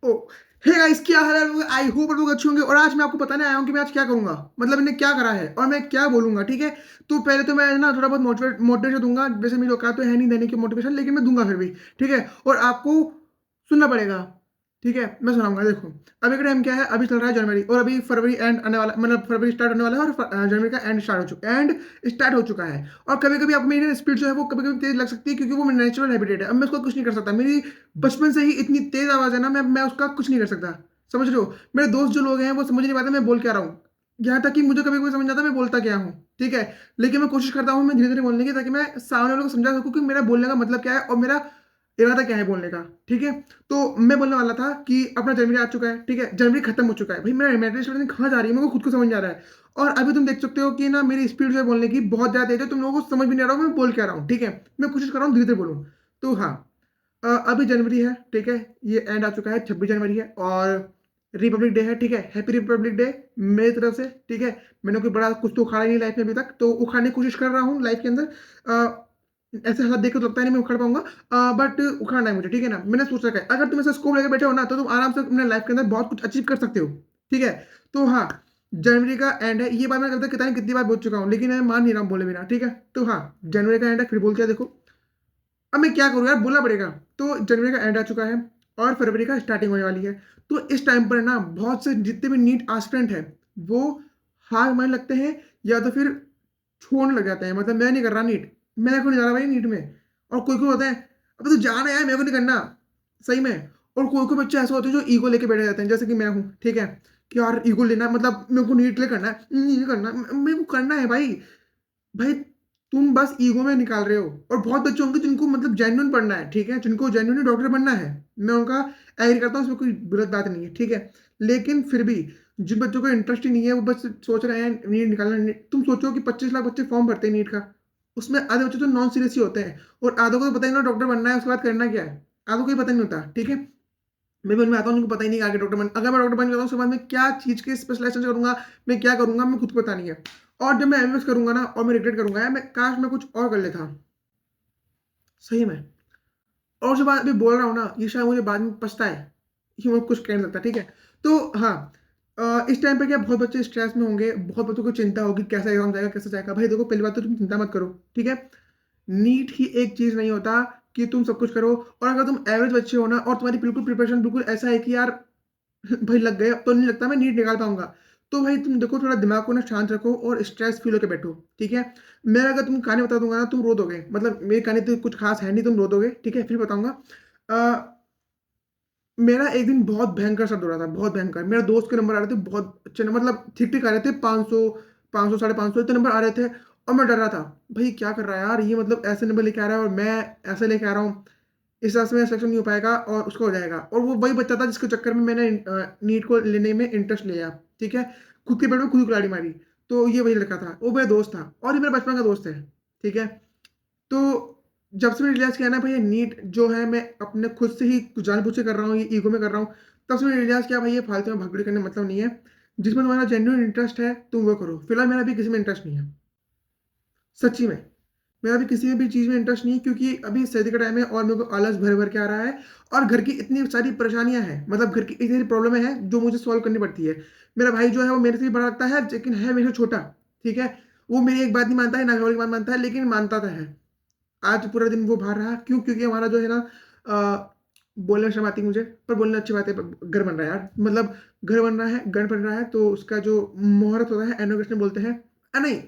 ओ hey guys, क्या हाल है लोग? आई होप आप लोग अच्छे होंगे। और आज मैं आपको बताने आया हूँ कि मैं आज क्या करूंगा, मतलब इन्हें क्या करा है और मैं क्या बोलूंगा। ठीक है, तो पहले तो मैं ना थोड़ा बहुत मोटिवेशन दूंगा। वैसे मेरी औकात तो है नहीं देने की मोटिवेशन, लेकिन मैं दूंगा फिर भी। ठीक है, और आपको सुनना पड़ेगा। ठीक है, मैं सुनाऊंगा। देखो, अभी का टाइम क्या है, अभी चल रहा है जनवरी, और अभी फरवरी एंड आने वाला, मतलब फरवरी स्टार्ट होने वाला है, और जनवरी का एंड स्टार्ट हो चुका है। और कभी कभी आप मेरी स्पीड जो है वो कभी कभी तेज लग सकती है, क्योंकि वो मेरी नेचुरल हैबिटेट है। अब मैं उसको कुछ नहीं कर सकता। मेरी बचपन से ही इतनी तेज आवाज है ना, मैं उसका कुछ नहीं कर सकता। समझ रहे हो? मेरे दोस्त जो लोग हैं वो समझ नहीं पाते मैं बोल क्या रहा हूँ। यहाँ तक कि मुझे कभी कभी समझ आता मैं बोलता क्या हूँ। ठीक है, लेकिन मैं कोशिश करता हूँ मैं धीरे धीरे बोलने की, ताकि मैं सामने वालों को समझा सकूँ कि मेरा बोलने का मतलब क्या है और मेरा इरादा क्या है बोलने का। ठीक है, तो मैं बोलने वाला था कि अपना जनवरी आ चुका है। ठीक है, जनवरी खत्म हो चुका है भाई, मेरा मेंटल स्टेट कहाँ जा रही है मेरे को खुद को समझ नहीं आ रहा है। और अभी तुम देख सकते हो कि ना मेरी स्पीड जो है बोलने की बहुत ज्यादा तेज है, तुम लोगों को समझ भी नहीं आ रहा हूँ मैं बोल क्या रहा हूँ। ठीक है, मैं कोशिश कर रहा हूँ धीरे धीरे बोलूँ। तो हाँ, अभी जनवरी है। ठीक है, ये एंड आ चुका है, 26 जनवरी है, और रिपब्लिक डे है। ठीक है, हैप्पी रिपब्लिक डे मेरी तरफ से। ठीक है, मैंने कोई बड़ा कुछ तो उखाड़ा नहीं लाइफ में अभी तक, तो उखाड़ने की कोशिश कर रहा हूँ लाइफ के अंदर। ऐसे हालात देख के तो लगता है नहीं मैं उखाड़ पाऊंगा, बट उखाड़ना है मुझे। ठीक है ना, मैंने सोच रखा है अगर तुम ऐसा स्कोप लेकर बैठे हो ना, तो तुम आराम से अपने लाइफ के अंदर बहुत कुछ अचीव कर सकते हो। ठीक है, तो हाँ, जनवरी का एंड है। ये बात मैं करता कितनी बार बोल चुका हूँ, लेकिन मैं मान नहीं रहा हूँ बोले बिना। ठीक है, तो हाँ, जनवरी का एंड है, फिर बोलते हैं। देखो, अब मैं क्या करूँ यार, बोलना पड़ेगा। तो जनवरी का एंड आ चुका है और फरवरी का स्टार्टिंग होने वाली है। तो इस टाइम पर ना बहुत से जितने भी नीट एस्पिरेंट हैं वो हार मानने लगते हैं, या तो फिर छोड़ने लग जाते हैं। मतलब मैं नहीं कर रहा नीट, मैं को नहीं जा रहा भाई नीट में। और कोई कोई होता है, अबे तू जाना यार, मेरे को नहीं करना सही में। और कोई कोई बच्चे ऐसे होते हैं जो ईगो लेके बैठे जाते हैं, जैसे कि मैं हूँ। ठीक है, कि यार ईगो लेना है, मतलब मेरे को नीट ले करना है, नहीं करना, मेरे को करना है भाई। भाई, तुम बस ईगो में निकाल रहे हो। और बहुत बच्चे होंगे जिनको मतलब जेन्युइन पढ़ना है। ठीक है, जिनको जेन्युइन डॉक्टर बनना है, मैं उनका एग्री करता हूँ, उसमें कोई गलत बात नहीं है। ठीक है, लेकिन फिर भी जिन बच्चों को इंटरेस्ट ही नहीं है, वो बस सोच रहे हैं नीट निकालना तुम सोचो कि 25 लाख बच्चे फॉर्म भरते हैं नीट का, उसमें आधे बच्चे तो नॉन सीरियस ही होते हैं, और आधों को तो पता ही नहीं डॉक्टर बनना है, उसके बाद करना क्या है। आधों को ही पता नहीं होता। ठीक है, मैं भी उनमें आता हूँ जिनको पता ही नहीं कि आगे डॉक्टर बन, अगर मैं डॉक्टर बन जाता हूँ उसके बाद मैं क्या चीज़ के स्पेशलाइजेशन करूंगा, मैं क्या करूंगा, मैं खुद को पता नहीं है। और जब मैं एमएस करूंगा ना, और मैं रिग्रेट करूंगा यार, मैं काश मैं कुछ और कर लेता सही में। और जो बात अभी बोल रहा हूँ ना, ये शायद मुझे बाद में पछता है कि मैं कुछ कह नहीं सकता। ठीक है, तो हाँ, इस टाइम पे क्या बहुत बच्चे स्ट्रेस में होंगे, बहुत बच्चों को चिंता होगी कैसा एग्जाम जाएगा कैसे जाएगा। भाई देखो, पहली बात तो तुम चिंता मत करो। ठीक है, नीट ही एक चीज नहीं होता कि तुम सब कुछ करो। और अगर तुम एवरेज बच्चे हो ना, और तुम्हारी बिल्कुल प्रिपरेशन बिल्कुल ऐसा है कि यार भाई लग गए, अब तो नहीं लगता मैं नीट निकाल पाऊंगा, तो भाई तुम देखो थोड़ा दिमाग को ना शांत रखो और स्ट्रेस फील होकर बैठो। ठीक है, मैं अगर तुम कहानी बता दूंगा ना, तुम रो दोगे। मतलब मेरी कहानी तो कुछ खास है नहीं, तुम रो दोगे। ठीक है, फिर बताऊंगा। मेरा एक दिन बहुत भयंकर सा दौरा था, बहुत भयंकर। मेरे दोस्त के नंबर आ रहे थे बहुत अच्छे, मतलब ठीक ठीक आ रहे थे, 500 500 550 इतने नंबर आ रहे थे। और मैं डर रहा था, भाई क्या कर रहा है यार ये, मतलब ऐसे नंबर लेके आ रहा है और मैं ऐसे लेके आ रहा हूँ, इस हिसाब से मेरा सिलेक्शन नहीं हो पाएगा और उसका हो जाएगा। और वो वही बच्चा था जिसके चक्कर में मैंने नीट को लेने में इंटरेस्ट लिया। ठीक है, खुद के पेट में खुद ही कुल्हाड़ी मारी। तो ये वही लड़का था, वो मेरा दोस्त था, और ये मेरे बचपन का दोस्त है। ठीक है, तो जब से मैंने रियलाइज़ किया ना भाई, ये नीट जो है मैं अपने खुद से ही जानबूझ के कर रहा हूँ, ये ईगो में कर रहा हूँ, तब से मैंने रियलाइज़ किया भाई ये फालतू में भगदड़ करने में मतलब नहीं है। जिसमें तुम्हारा जेन्युइन इंटरेस्ट है तुम वो करो। फिलहाल मेरा भी किसी में इंटरेस्ट नहीं है, सच्ची में। मेरा भी किसी में भी चीज़ में इंटरेस्ट नहीं है, क्योंकि अभी सर्दी का टाइम है और मेरे को आलस भर भर के आ रहा है। और घर की इतनी सारी परेशानियां हैं, मतलब घर की इतनी सारी प्रॉब्लमें हैं जो मुझे सॉल्व करनी पड़ती है। मेरा भाई जो है वो मेरे से भी बड़ा लगता है, लेकिन है मेरे से छोटा। ठीक है, वो मेरी एक बात नहीं मानता है, ना घर वाली की बात मानता है, लेकिन मानता तो है। आज पूरा दिन वो बाहर रहा, क्यों? क्योंकि हमारा जो है ना, बोलने में शर्म आती है मुझे, पर बोलना अच्छी बात है। घर बन रहा है यार, मतलब घर बन रहा है, घर बन रहा है, तो उसका जो मुहूर्त होता है, इनॉग्रेशन बोलते हैं। नहीं,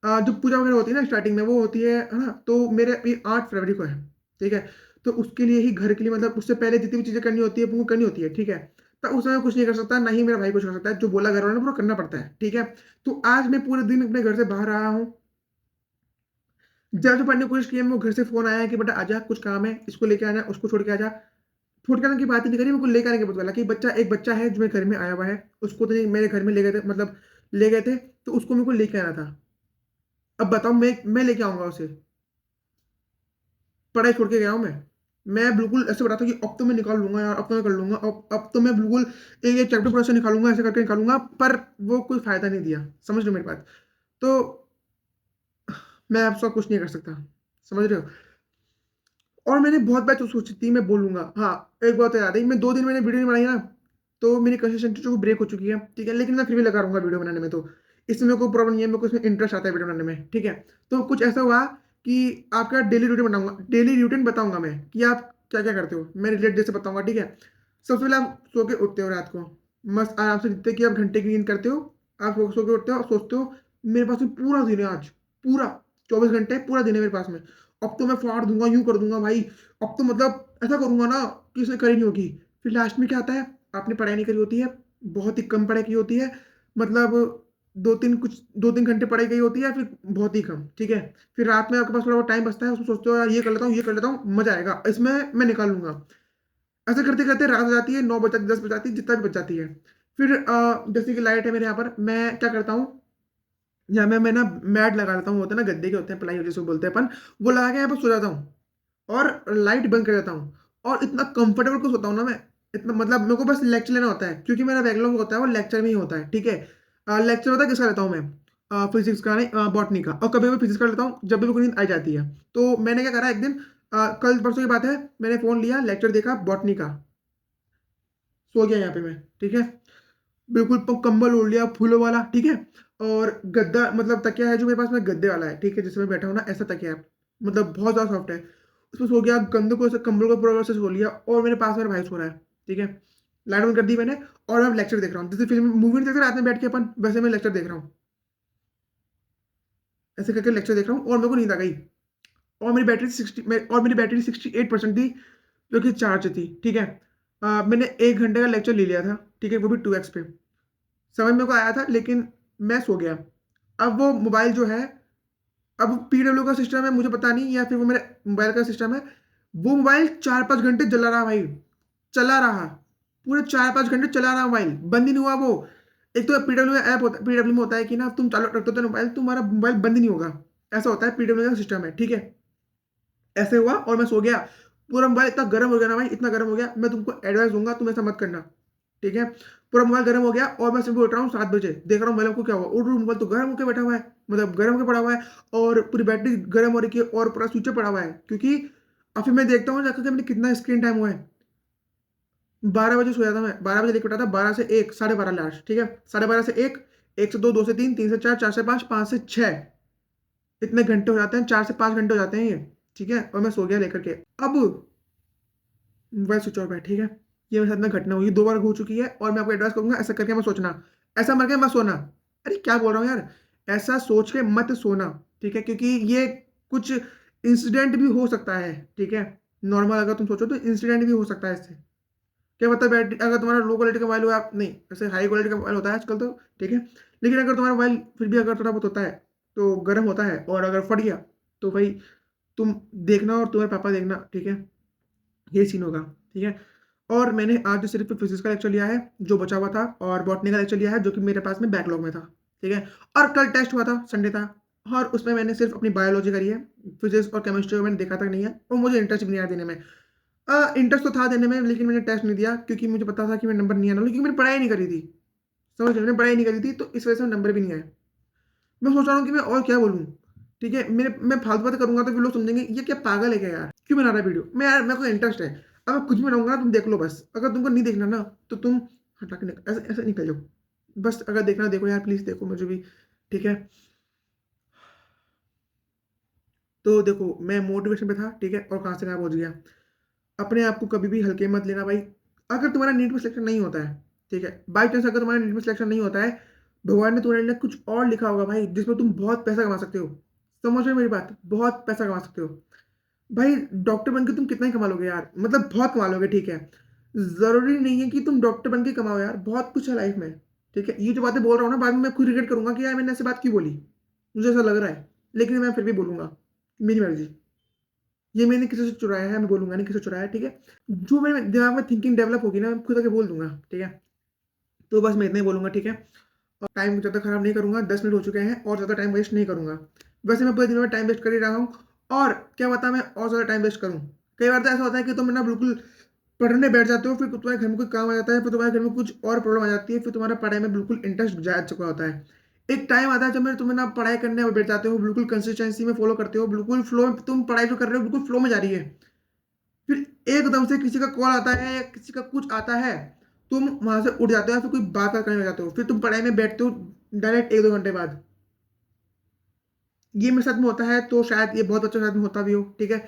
जो पूजा वगैरह होती है ना स्टार्टिंग में, वो होती है ना, तो मेरे अभी 8 फरवरी को है। ठीक है, तो उसके लिए ही, घर के लिए, मतलब उससे पहले जितनी भी चीज़ें करनी होती है वो करनी होती है। ठीक है, तो उस समय कुछ नहीं कर सकता, ना ही मेरा भाई कुछ कर सकता है। जो बोला घर वालों ने पूरा करना पड़ता है। ठीक है, तो आज मैं पूरे दिन अपने घर से बाहर रहा हूँ। जब पढ़ने की कोशिश की है, मेरे को घर से फ़ोन आया है कि बेटा आजा, कुछ काम है, इसको लेके आना, उसको छोड़ के आजा। छोड़ के आने की बात ही नहीं करी, मेरे को लेके आने की बात बोला कि एक बच्चा है जो मेरे घर में आया हुआ है, उसको तो नहीं मेरे घर में ले गए थे, मतलब ले गए थे, तो उसको मेरे को लेके आना था। अब बताओ, मैं लेके आऊँगा उसे? पढ़ाई छोड़ के गया हूँ मैं। मैं बिल्कुल ऐसे बता था कि अब तो मैं निकाल लूँगा यार, अब तो मैं कर लूँगा, अब तो मैं बिल्कुल एक-एक चैप्टर पूरा ऐसे निकालूँगा, ऐसे करके निकालूँगा, पर वो कोई फ़ायदा नहीं दिया। समझ रहे हो मेरी बात? तो मैं आपसे कुछ नहीं कर सकता। समझ रहे हो? और मैंने बहुत बार तो सोची थी मैं बोलूँगा। हाँ, एक बात तो याद है, मैं 2 दिन मैंने वीडियो नहीं बनाई ना, तो मेरी कंसिस्टेंसी जो ब्रेक हो चुकी है, ठीक है? लेकिन मैं फिर भी लगा रहूँगा वीडियो बनाने में तो। इसमें कोई प्रॉब्लम नहीं है, मेरे को इसमें इंटरेस्ट आता है वीडियो बनाने में, ठीक है? तो कुछ ऐसा हुआ कि आपका डेली रूटीन बताऊँगा मैं कि आप क्या-क्या करते हो। मैं रिलेट डे से बताऊँगा, ठीक है? सबसे पहले आप सो के उठते हो रात को, मस्त आराम से जितने की आप घंटे की नींद करते हो, आप सो के उठते हो और सोचते हो, मेरे पास में पूरा दिन है आज, पूरा 24 घंटे पूरा दिन है मेरे पास में। अब तो मैं फाड़ दूँगा, यूँ कर दूँगा भाई, अब तो मतलब ऐसा करूँगा ना कि इसने करी नहीं होगी। फिर लास्ट में क्या आता है, आपने पढ़ाई नहीं करी होती है, बहुत ही कम पढ़ाई की होती है, मतलब 2-3 घंटे पढ़ाई की होती है, फिर बहुत ही कम, ठीक है? फिर रात में आपके पास थोड़ा बहुत टाइम बचता है, उसमें सोचते हो यार ये कर लेता हूँ, मज़ा आएगा, इसमें मैं निकाल लूँगा। ऐसा करते-करते रात हो जाती है, 9 बज जाती है, 10 बज जाती है, जितना भी बज जाती है। फिर जैसे कि लाइट है मेरे यहाँ पर, मैं क्या करता हूँ, यहाँ में मैं ना मैट लगा लेता हूँ, होता है ना गद्दे के होते हैं, प्लाई जिसको बोलते हैं अपन, वो लगा के यहाँ पे सो जाता हूँ और लाइट बंद कर देता हूँ और इतना कंफर्टेबल को सोता हूँ ना मैं, इतना मतलब मेरे को बस लेक्चर लेना होता है क्योंकि मेरा बैकलॉग होता है वो लेक्चर में ही होता है, ठीक है? लेक्चर पता है किसका लेता हूँ मैं? फिज़िक्स का नहीं, बॉटनी का, और कभी-कभी फिज़िक्स का लेता हूँ, जब भी मेरे को नींद आ जाती है। तो मैंने क्या करा एक दिन, कल परसों की बात है, मैंने फ़ोन लिया, लेक्चर देखा बॉटनी का, सो गया यहाँ पे मैं, ठीक है? बिल्कुल कंबल ओढ़ लिया फूलों वाला, ठीक है? और गद्दा मतलब तकिया है जो मेरे पास में गद्दे वाला है, ठीक है? जिसमें मैं बैठा हूँ ना ऐसा तकिया है, मतलब बहुत ज़्यादा सॉफ्ट है। उसमें सो गया, कंधों को ऐसे कंबल को पूरा से सो लिया और मेरे पास मेरा भाई सो रहा है, ठीक है? लाइट ऑन कर दी मैंने और अब लेक्चर देख रहा हूँ। जैसे फ़िल्म मूवी नहीं देखते रात में बैठ के अपन, वैसे मैं लेक्चर देख रहा हूँ। ऐसे करके लेक्चर देख रहा हूँ और मेरे को नींद आ गई और मेरी बैटरी 68% थी, जो कि चार्ज थी, ठीक है? मैंने 1 घंटे का लेक्चर ले लिया था, ठीक है? वो भी 2x पे। समझ मेरे को आया था लेकिन मैं सो गया। अब वो मोबाइल जो है, अब पीडब्ल्यू का सिस्टम है मुझे पता नहीं या फिर वो मेरे मोबाइल का सिस्टम है, वो मोबाइल 4-5 घंटे जला रहा भाई, चला रहा। पूरे 4-5 घंटे चला रहा मोबाइल, बंद ही नहीं हुआ वो। एक तो पीडब्ल्यू में ऐप होता है, पीडब्ल्यू में होता है कि ना तुम चालू रखते हो तो मोबाइल, तुम्हारा मोबाइल बंद ही नहीं होगा। ऐसा होता है, पीडब्ल्यू का सिस्टम है, ठीक है? ऐसे हुआ और मैं सो गया। पूरा मोबाइल इतना गर्म हो गया ना भाई, इतना गर्म हो गया, मैं तुमको एडवाइस दूँगा तुम ऐसा मत करना, ठीक है? पूरा मोबाइल गर्म हो गया और मैं सुबह उठ रहा हूँ 7 बजे, देख रहा हूँ मोबाइल को क्या हुआ? उठ रहा हूँ, मोबाइल तो गर्म होके बैठा हुआ है, मतलब गर्म होके पड़ा हुआ है और पूरी बैटरी गर्म हो रखी है और पूरा स्विच ऑफ पड़ा हुआ है क्योंकि फिर मैं देखता हूँ जाकर के मैंने कितना स्क्रीन टाइम हुआ है। 12 बजे सोया था मैं, 12 बजे लेके उठा था, 12 से 1, साढ़े 12 लास्ट, ठीक है? साढ़े 12 से 1, 1 से 2, 2 से 3, 3 से 4, 4 से 5, 5 से 6, इतने घंटे हो जाते हैं, 4 से 5 घंटे हो जाते हैं ये, ठीक है? और मैं सो गया लेकर के। अब मोबाइल स्विच ऑफ है, ठीक है? ये मेरे साथ में घटना हुई, 2 बार हो चुकी है और मैं आपको एडवाइस करूँगा ऐसा करके मत सोचना, ऐसा करके मत सोना। अरे क्या बोल रहा हूँ यार? ऐसा सोच के मत सोना, ठीक है? क्योंकि ये कुछ इंसिडेंट भी हो सकता है, ठीक है? नॉर्मल अगर तुम सोचो तो इंसिडेंट भी हो सकता है इससे। क्या पता बैटरी अगर तुम्हारा लो क्वालिटी का मोबाइल हो, आप नहीं, ऐसे हाई क्वालिटी का मोबाइल होता है आजकल तो, ठीक है? लेकिन अगर तुम्हारा मोबाइल फिर भी अगर थोड़ा बहुत होता है, तो गर्म होता है और अगर फट गया, तो भाई तुम देखना और तुम्हारे पापा देखना, ठीक है? ये सीन होगा, ठीक है? और मैंने आज जो सिर्फ़ फिज़िक्स का लेक्चर लिया है, जो बचा हुआ था और बॉटनी का लेक्चर लिया है, जो कि मेरे पास में बैकलॉग में था, ठीक है? और कल टेस्ट हुआ था, संडे था और उसमें मैंने सिर्फ़ अपनी बायोलॉजी करी है, फिज़िक्स और केमिस्ट्री को मैंने देखा तक नहीं है और मुझे इंटरेस्ट भी नहीं आया देने में। इंटरेस्ट तो था देने में लेकिन मैंने टेस्ट नहीं दिया क्योंकि मुझे पता था कि मेरे नंबर नहीं आने वाले क्योंकि मैंने पढ़ाई नहीं करी थी। समझ रहे हो? मैंने पढ़ाई नहीं करी थी तो इस वजह से नंबर भी नहीं आए। मैं सोच रहा हूँ कि मैं और क्या बोलूँ? ठीक है? मैं फालतू बातें करूँगा तो फिर लोग समझेंगे ये क्या पागल है क्या यार? क्यों बना रहा है वीडियो? मैं यार मेरे को इंटरेस्ट है। अब मैं कुछ भी बनाऊँगा ना तुम देख लो बस। अगर तुमको नहीं देखना ना तो तुम हटा के ऐसे ऐसे निकल जाओ। बस अगर देखना देखो यार प्लीज़ देखो मुझे भी, ठीक है? तो देखो मैं मोटिवेशन पे था, ठीक है? और कहाँ से कहाँ पहुँच गया। अपने आप को कभी भी हल्के मत लेना भाई। अगर तुम्हारा नीट में सिलेक्शन नहीं होता है, ठीक है? बाय चांस अगर तुम्हारा नीट में सिलेक्शन नहीं होता है, भगवान ने तुम्हारे लिए कुछ और लिखा होगा भाई जिसमें तुम बहुत पैसा कमा सकते हो। समझ रहे हो मेरी बात? बहुत पैसा कमा सकते हो। भाई डॉक्टर बन के तुम कितना ही कमा लोगे यार, मतलब बहुत कमा लोगे, ठीक है? ज़रूरी नहीं है कि तुम डॉक्टर बन के कमाओ यार, बहुत कुछ है लाइफ़ में, ठीक है? ये जो बातें बोल रहा हूँ ना बाद में मैं खुद रिग्रेट करूँगा कि यार मैंने ऐसी बात क्यों बोली? मुझे ऐसा लग रहा है, लेकिन मैं फिर भी बोलूँगा, मेरी मर्ज़ी। ये मैंने किसी से चुराया है, मैं बोलूँगा नहीं किसी से चुराया है, ठीक है? जो मेरे दिमाग में थिंकिंग डेवलप होगी ना, मैं खुद आके बोल दूँगा, ठीक है? तो बस मैं इतना ही बोलूँगा, ठीक है? और टाइम ज़्यादा खराब नहीं करूँगा, 10 मिनट हो चुके हैं और ज़्यादा टाइम वेस्ट नहीं करूँगा। वैसे मैं पूरे दिन में टाइम वेस्ट कर ही रहा हूँ और क्या पता मैं और ज़्यादा टाइम वेस्ट करूँ। कई बार तो ऐसा होता है कि तुम ना बिल्कुल पढ़ने बैठ जाते हो, फिर तुम्हारे घर में कोई काम आ जाता है, फिर तुम्हारे घर में कुछ और प्रॉब्लम आ जाती है, फिर तुम्हारा पढ़ाई में बिल्कुल इंटरेस्ट जा चुका होता है। एक टाइम आता है जब तुम्हें ना पढ़ाई करने बैठ जाते हो, बिल्कुल कंसिस्टेंसी में फ़ॉलो करते हो, बिल्कुल फ्लो में तुम पढ़ाई जो कर रहे हो बिल्कुल फ्लो में जा रही है। फिर एकदम से किसी का कॉल आता है या किसी का कुछ आता है, तुम वहाँ से उठ जाते हो या फिर कोई बात करने लग जाते हो, फिर तुम पढ़ाई में बैठते हो डायरेक्ट 1-2 घंटे बाद। ये मेरे साथ में होता है, तो शायद ये बहुत बच्चों के साथ में होता भी हो, ठीक है?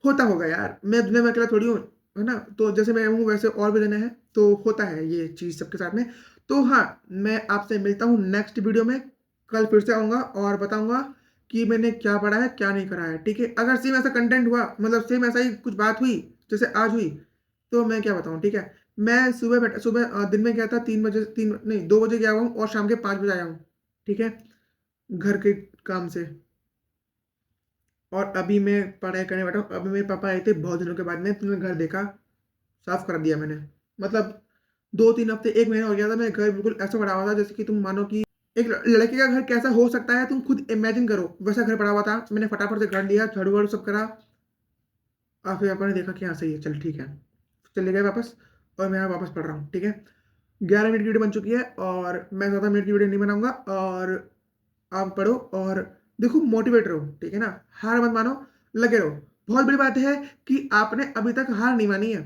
होता होगा यार, मैं दुनिया में अकेला थोड़ी हूँ, है ना? तो जैसे मैं हूँ वैसे और भी जने हैं, तो होता है ये चीज़ सबके साथ में। तो हाँ, मैं आपसे मिलता हूँ नेक्स्ट वीडियो में, कल फिर से आऊँगा और बताऊँगा कि मैंने क्या पढ़ा है, क्या नहीं करा है, ठीक है? अगर सेम ऐसा कंटेंट हुआ, मतलब सेम ऐसा ही कुछ बात हुई, जैसे आज हुई, तो मैं क्या बताऊँ, ठीक है? मैं सुबह दिन में गया था 3 बजे 3 नहीं 2 बजे गया हूँ और शाम के 5 बजे आया हूँ, ठीक है? घर के काम से। और अभी मैं पढ़ाई करने बैठा हूँ, अभी मेरे पापा आए थे बहुत दिनों के बाद में, तो मैंने घर देखा, साफ कर दिया मैंने। मतलब 2-3 हफ्ते 1 महीना हो गया था, मेरा घर बिल्कुल ऐसा पड़ा हुआ था जैसे कि तुम मानो कि एक लड़के का घर कैसा हो सकता है, तुम खुद इमेजिन करो, वैसा घर पड़ा हुआ था। मैंने फटाफट से घर लिया, झाड़ू-वाड़ू सब करा और फिर पापा ने देखा कि हाँ, सही है, चल ठीक है। चले गए वापस और मैं यहाँ वापस पढ़ रहा हूँ, ठीक है? 11 मिनट की वीडियो बन चुकी है और मैं ज़्यादा मिनट की वीडियो नहीं बनाऊँगा और आप पढ़ो और देखो मोटिवेट रहो, ठीक है ना? हार मत मानो, लगे रहो। बहुत बड़ी बात है कि आपने अभी तक हार नहीं मानी है,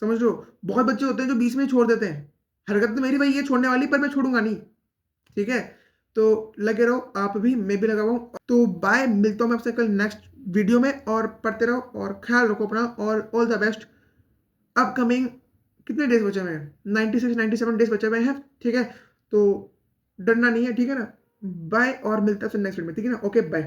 समझ लो। बहुत बच्चे होते हैं जो बीच में ही छोड़ देते हैं। हरकत तो मेरी वही है छोड़ने वाली, पर मैं छोड़ूँगा नहीं, ठीक है? तो लगे रहो आप भी, मैं भी लगा हुआ हूँ। तो बाय, मिलता हूँ मैं आपसे कल नेक्स्ट वीडियो में और पढ़ते रहो और ख़्याल रखो अपना और ऑल द बेस्ट। अपकमिंग कितने डेज़ बचे हुए हैं? 96-97 डेज़ बचे हुए हैं, ठीक है? तो डरना नहीं है, ठीक है ना? बाय और मिलते हैं फिर नेक्स्ट वीडियो में, ठीक है ना? Okay, bye.